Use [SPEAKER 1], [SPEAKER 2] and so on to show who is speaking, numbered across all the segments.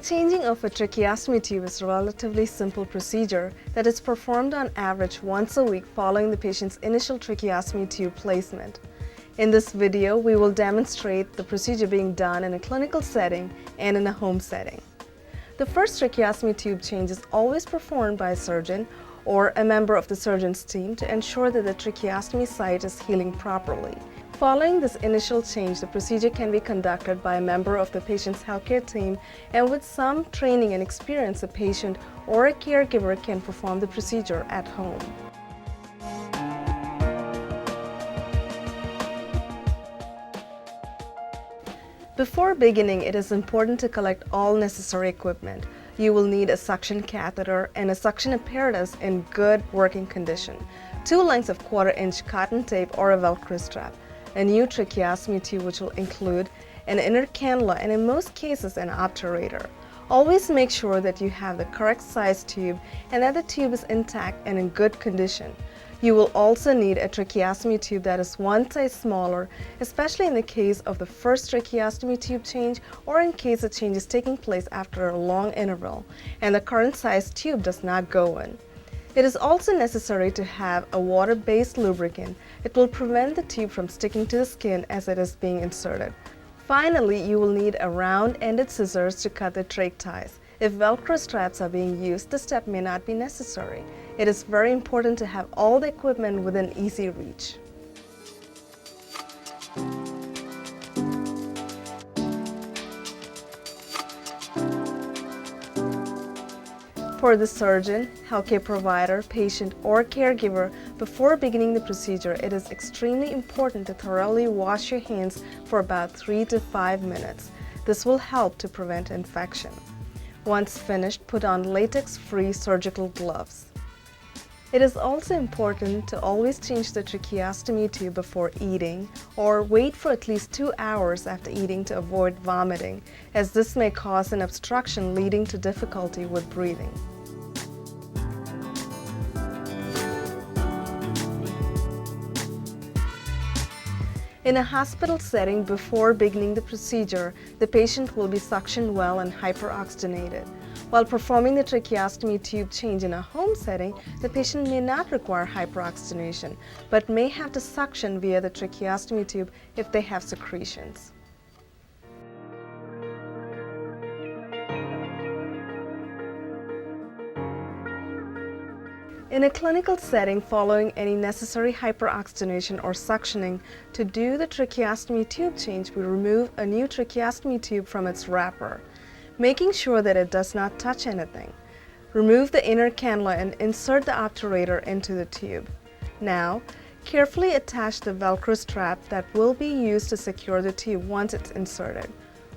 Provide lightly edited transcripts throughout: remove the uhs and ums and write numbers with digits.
[SPEAKER 1] changing of a tracheostomy tube is a relatively simple procedure that is performed on average once a week following the patient's initial tracheostomy tube placement. In this video, we will demonstrate the procedure being done in a clinical setting and in a home setting. The first tracheostomy tube change is always performed by a surgeon or a member of the surgeon's team to ensure that the tracheostomy site is healing properly. Following this initial change, the procedure can be conducted by a member of the patient's healthcare team, and with some training and experience, a patient or a caregiver can perform the procedure at home. Before beginning, it is important to collect all necessary equipment. You will need a suction catheter and a suction apparatus in good working condition, 2 lengths of 1/4-inch cotton tape or a Velcro strap, a new tracheostomy tube which will include an inner cannula and in most cases an obturator. Always make sure that you have the correct size tube and that the tube is intact and in good condition. You will also need a tracheostomy tube that is 1 size smaller, especially in the case of the first tracheostomy tube change or in case a change is taking place after a long interval and the current size tube does not go in. It is also necessary to have a water-based lubricant. It will prevent the tube from sticking to the skin as it is being inserted. Finally, you will need a round-ended scissors to cut the trach ties. If Velcro straps are being used, this step may not be necessary. It is very important to have all the equipment within easy reach. For the surgeon, healthcare provider, patient, or caregiver, before beginning the procedure, it is extremely important to thoroughly wash your hands for about 3 to 5 minutes. This will help to prevent infection. Once finished, put on latex-free surgical gloves. It is also important to always change the tracheostomy tube before eating or wait for at least 2 hours after eating to avoid vomiting, as this may cause an obstruction leading to difficulty with breathing. In a hospital setting, before beginning the procedure, the patient will be suctioned well and hyperoxygenated. While performing the tracheostomy tube change in a home setting, the patient may not require hyperoxygenation, but may have to suction via the tracheostomy tube if they have secretions. In a clinical setting, following any necessary hyperoxygenation or suctioning, to do the tracheostomy tube change, we remove a new tracheostomy tube from its wrapper, making sure that it does not touch anything. Remove the inner cannula and insert the obturator into the tube. Now, carefully attach the Velcro strap that will be used to secure the tube once it's inserted.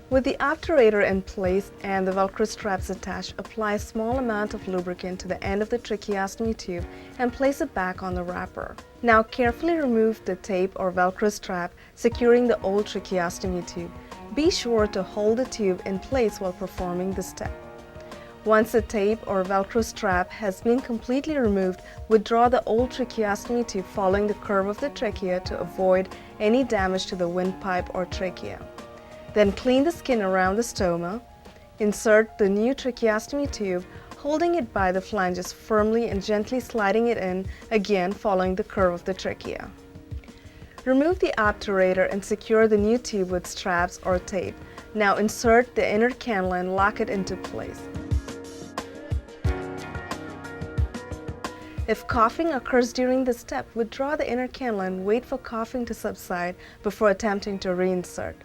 [SPEAKER 1] With the obturator in place and the Velcro straps attached, apply a small amount of lubricant to the end of the tracheostomy tube and place it back on the wrapper. Now carefully remove the tape or Velcro strap securing the old tracheostomy tube. Be sure to hold the tube in place while performing this step. Once the tape or Velcro strap has been completely removed, withdraw the old tracheostomy tube following the curve of the trachea to avoid any damage to the windpipe or trachea. Then clean the skin around the stoma. Insert the new tracheostomy tube, holding it by the flanges firmly and gently sliding it in, again following the curve of the trachea. Remove the obturator and secure the new tube with straps or tape. Now insert the inner cannula and lock it into place. If coughing occurs during this step, withdraw the inner cannula and wait for coughing to subside before attempting to reinsert.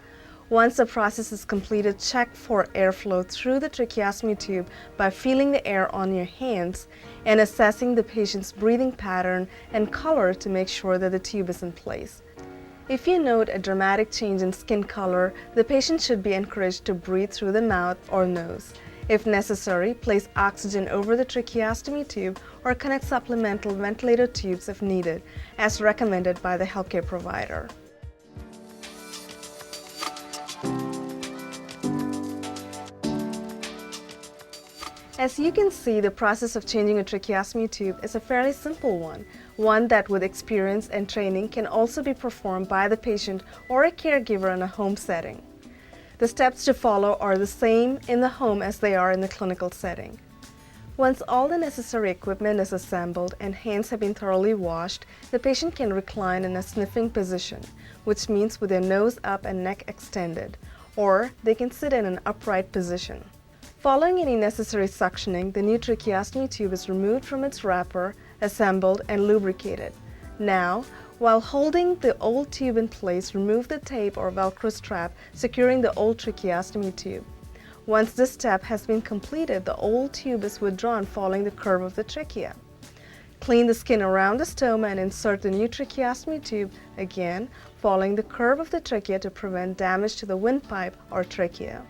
[SPEAKER 1] Once the process is completed, check for airflow through the tracheostomy tube by feeling the air on your hands and assessing the patient's breathing pattern and color to make sure that the tube is in place. If you note a dramatic change in skin color, the patient should be encouraged to breathe through the mouth or nose. If necessary, place oxygen over the tracheostomy tube or connect supplemental ventilator tubes if needed, as recommended by the healthcare provider. As you can see, the process of changing a tracheostomy tube is a fairly simple one that with experience and training can also be performed by the patient or a caregiver in a home setting. The steps to follow are the same in the home as they are in the clinical setting. Once all the necessary equipment is assembled and hands have been thoroughly washed, the patient can recline in a sniffing position, which means with their nose up and neck extended, or they can sit in an upright position. Following any necessary suctioning, the new tracheostomy tube is removed from its wrapper, assembled, and lubricated. Now, while holding the old tube in place, remove the tape or Velcro strap securing the old tracheostomy tube. Once this step has been completed, the old tube is withdrawn following the curve of the trachea. Clean the skin around the stoma and insert the new tracheostomy tube, again following the curve of the trachea to prevent damage to the windpipe or trachea.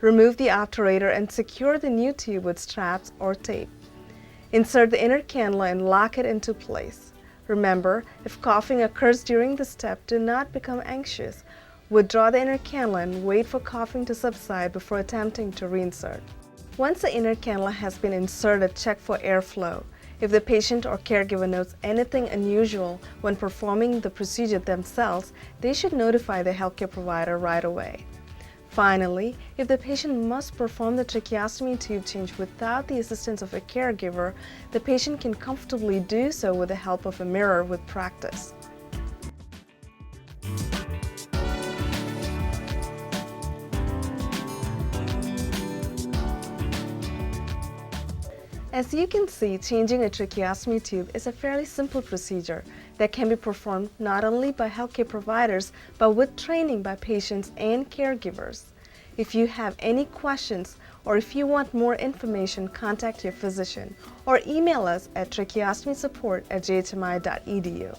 [SPEAKER 1] Remove the obturator and secure the new tube with straps or tape. Insert the inner cannula and lock it into place. Remember, if coughing occurs during this step, do not become anxious. Withdraw the inner cannula and wait for coughing to subside before attempting to reinsert. Once the inner cannula has been inserted, check for airflow. If the patient or caregiver notes anything unusual when performing the procedure themselves, they should notify the healthcare provider right away. Finally, if the patient must perform the tracheostomy tube change without the assistance of a caregiver, the patient can comfortably do so with the help of a mirror with practice. As you can see, changing a tracheostomy tube is a fairly simple procedure that can be performed not only by healthcare providers, but with training by patients and caregivers. If you have any questions or if you want more information, contact your physician or email us at tracheostomy support@jhmi.edu.